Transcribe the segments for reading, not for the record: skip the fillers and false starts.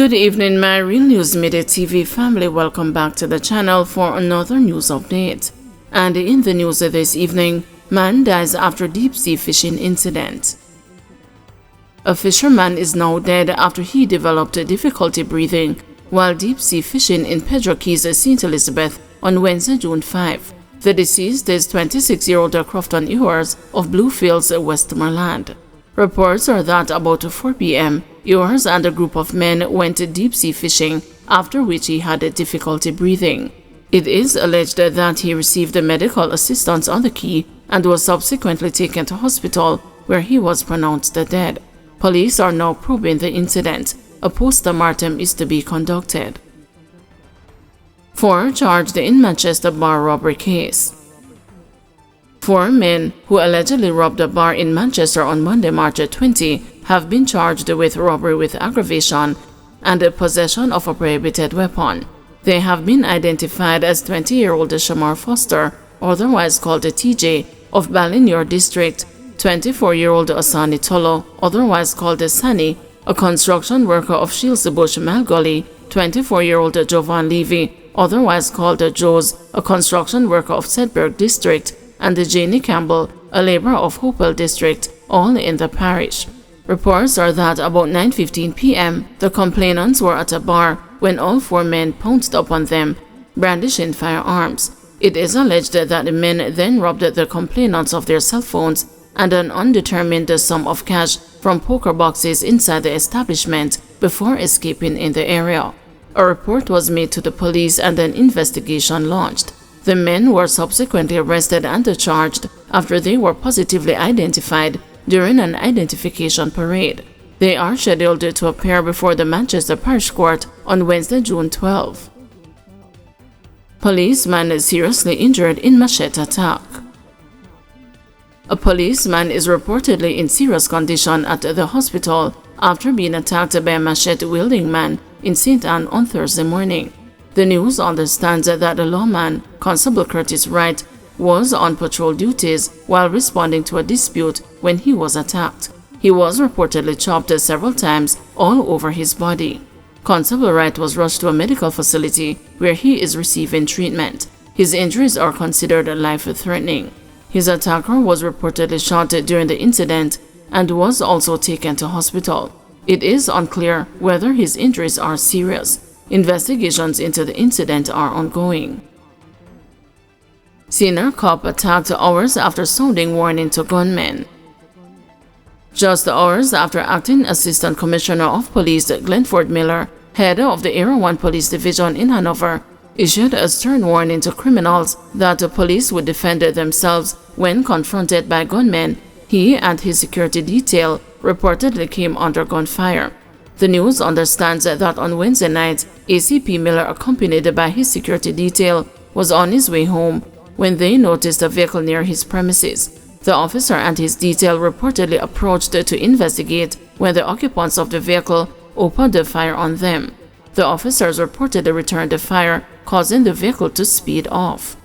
Good evening, my Real News Midday TV family. Welcome back to the channel for another news update. And in the news this evening, man dies after deep-sea fishing incident. A fisherman is now dead after he developed difficulty breathing while deep-sea fishing in Pedro Keys, St. Elizabeth on Wednesday, June 5. The deceased is 26-year-old Crofton Ewers of Bluefields, Westmoreland. Reports are that about 4 p.m., Ewers and a group of men went deep-sea fishing, after which he had difficulty breathing. It is alleged that he received medical assistance on the key and was subsequently taken to hospital, where he was pronounced dead. Police are now probing the incident. A post-mortem is to be conducted. 4 charged in Manchester bar robbery case. 4 men who allegedly robbed a bar in Manchester on Monday, March 20, have been charged with robbery with aggravation and possession of a prohibited weapon. They have been identified as 20-year-old Shamar Foster, otherwise called TJ, of Ballinear District, 24-year-old Asani Tolo, otherwise called Sani, a construction worker of Shieldsbush, Malgully, 24-year-old Jovan Levy, otherwise called Joes, a construction worker of Sedberg District, and Janie Campbell, a laborer of Hopewell District, all in the parish. Reports are that about 9:15 p.m., the complainants were at a bar when all 4 men pounced upon them, brandishing firearms. It is alleged that the men then robbed the complainants of their cell phones and an undetermined sum of cash from poker boxes inside the establishment before escaping in the area. A report was made to the police and an investigation launched. The men were subsequently arrested and charged after they were positively identified during an identification parade. They are scheduled to appear before the Manchester Parish Court on Wednesday, June 12. Policeman is seriously injured in machete attack. A policeman is reportedly in serious condition at the hospital after being attacked by a machete-wielding man in St. Anne on Thursday morning. The news understands that the lawman, Constable Curtis Wright, was on patrol duties while responding to a dispute when he was attacked. He was reportedly chopped several times all over his body. Constable Wright was rushed to a medical facility where he is receiving treatment. His injuries are considered life-threatening. His attacker was reportedly shot during the incident and was also taken to hospital. It is unclear whether his injuries are serious. Investigations into the incident are ongoing. Senior cop attacked hours after sounding warning to gunmen. Just hours after Acting Assistant Commissioner of Police Glenford Miller, head of the Area 1 Police Division in Hanover, issued a stern warning to criminals that the police would defend themselves when confronted by gunmen, he and his security detail reportedly came under gunfire. The news understands that on Wednesday night, ACP Miller, accompanied by his security detail, was on his way home when they noticed a vehicle near his premises. The officer and his detail reportedly approached to investigate when the occupants of the vehicle opened fire on them. The officers reportedly returned the fire, causing the vehicle to speed off.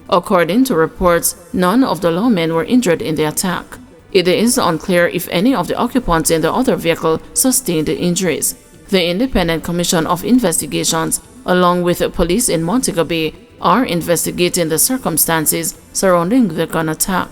According to reports, none of the lawmen were injured in the attack. It is unclear if any of the occupants in the other vehicle sustained injuries. The Independent Commission of Investigations, along with the police in Montego Bay, are investigating the circumstances surrounding the gun attack.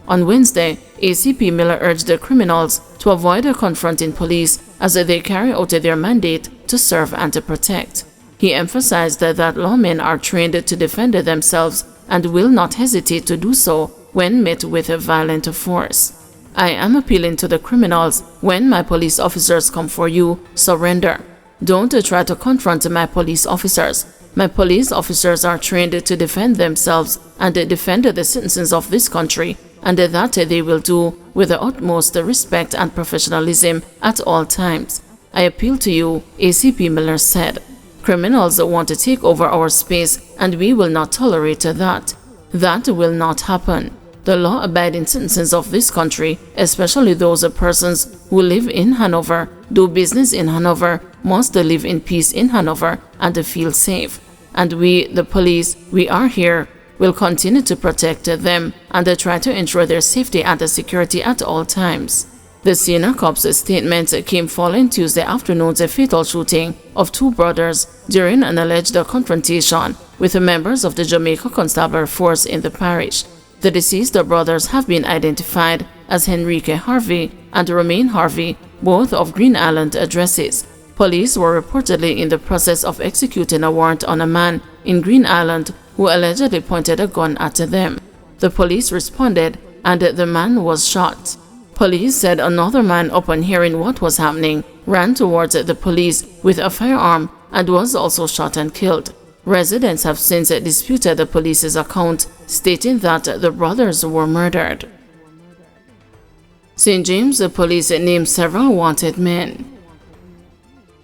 On Wednesday, ACP Miller urged the criminals to avoid confronting police as they carry out their mandate to serve and to protect. He emphasized that lawmen are trained to defend themselves and will not hesitate to do so when met with violent force. I am appealing to the criminals: when my police officers come for you, surrender. Don't try to confront my police officers. My police officers are trained to defend themselves and defend the citizens of this country, and that they will do with the utmost respect and professionalism at all times. I appeal to you, ACP Miller said. Criminals want to take over our space, and we will not tolerate that. That will not happen. The law-abiding citizens of this country, especially those persons who live in Hanover, do business in Hanover, must live in peace in Hanover and feel safe. And we, the police, we are here, will continue to protect them and try to ensure their safety and security at all times. The senior cop's statement came following Tuesday afternoon's fatal shooting of two brothers during an alleged confrontation with members of the Jamaica Constabulary Force in the parish. The deceased brothers have been identified as Henrique Harvey and Romain Harvey, both of Green Island addresses. Police were reportedly in the process of executing a warrant on a man in Green Island who allegedly pointed a gun at them. The police responded and the man was shot. Police said another man, upon hearing what was happening, ran towards the police with a firearm and was also shot and killed. Residents have since disputed the police's account, stating that the brothers were murdered. St. James Police named several wanted men.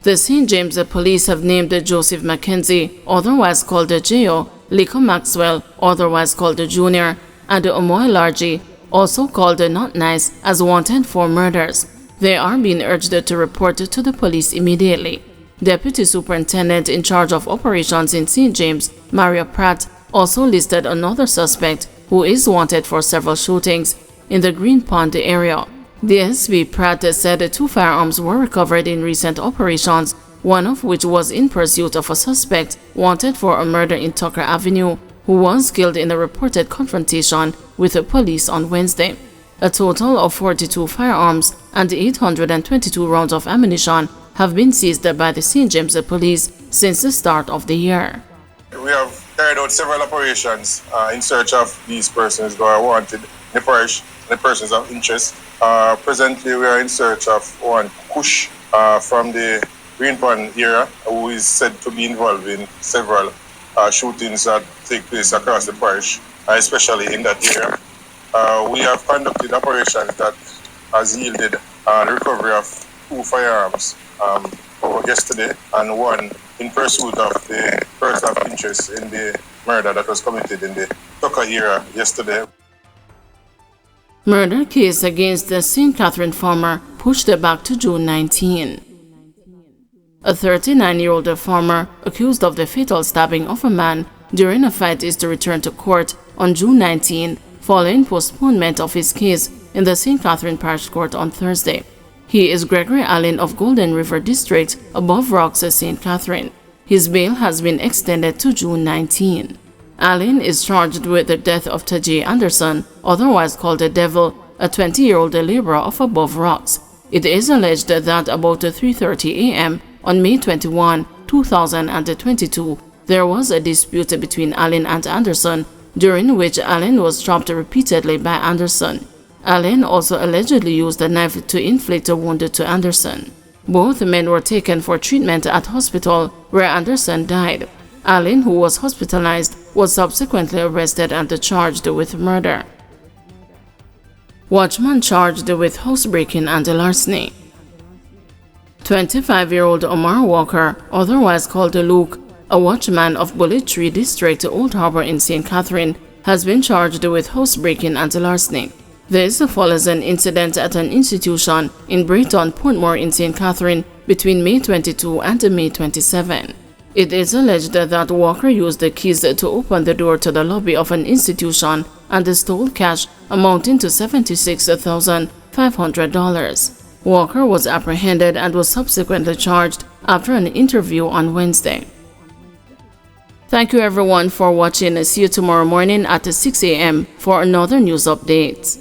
The St. James Police have named Joseph Mackenzie, otherwise called J.O., Lico Maxwell, otherwise called Junior, and Omoy Largie, also called Not Nice, as wanted for murders. They are being urged to report to the police immediately. Deputy Superintendent in charge of operations in St. James, Maria Pratt, also listed another suspect who is wanted for several shootings in the Green Pond area. The SP Pratt said 2 firearms were recovered in recent operations, one of which was in pursuit of a suspect wanted for a murder in Tucker Avenue, who was killed in a reported confrontation with the police on Wednesday. A total of 42 firearms and 822 rounds of ammunition have been seized by the St. James Police since the start of the year. We have carried out several operations in search of these persons who are wanted in the parish, the persons of interest. Presently, we are in search of one Kush from the Green Pond area, who is said to be involved in several shootings that take place across the parish, especially in that area. We have conducted operations that has yielded the recovery of 2 firearms over yesterday and one in pursuit of the person of interest in the murder that was committed in the Tucker area yesterday. Murder case against the St. Catherine farmer pushed back to June 19. A 39-year-old farmer accused of the fatal stabbing of a man during a fight is to return to court on June 19 following postponement of his case in the St. Catherine Parish Court on Thursday. He is Gregory Allen of Golden River District, Above Rocks, St. Catherine. His bail has been extended to June 19. Allen is charged with the death of Tajay Anderson, otherwise called the Devil, a 20-year-old laborer of Above Rocks. It is alleged that about 3:30 a.m. on May 21, 2022, there was a dispute between Allen and Anderson, during which Allen was chopped repeatedly by Anderson. Allen also allegedly used a knife to inflict a wound to Anderson. Both men were taken for treatment at hospital, where Anderson died. Allen, who was hospitalized, was subsequently arrested and charged with murder. Watchman charged with housebreaking and larceny. 25-year-old Omar Walker, otherwise called Luke, a watchman of Bullet Tree District, Old Harbor in St. Catherine, has been charged with housebreaking and larceny. This follows an incident at an institution in Brayton, Portmore in St. Catherine between May 22 and May 27. It is alleged that Walker used the keys to open the door to the lobby of an institution and stole cash amounting to $76,500. Walker was apprehended and was subsequently charged after an interview on Wednesday. Thank you everyone for watching. See you tomorrow morning at 6 a.m. for another news update.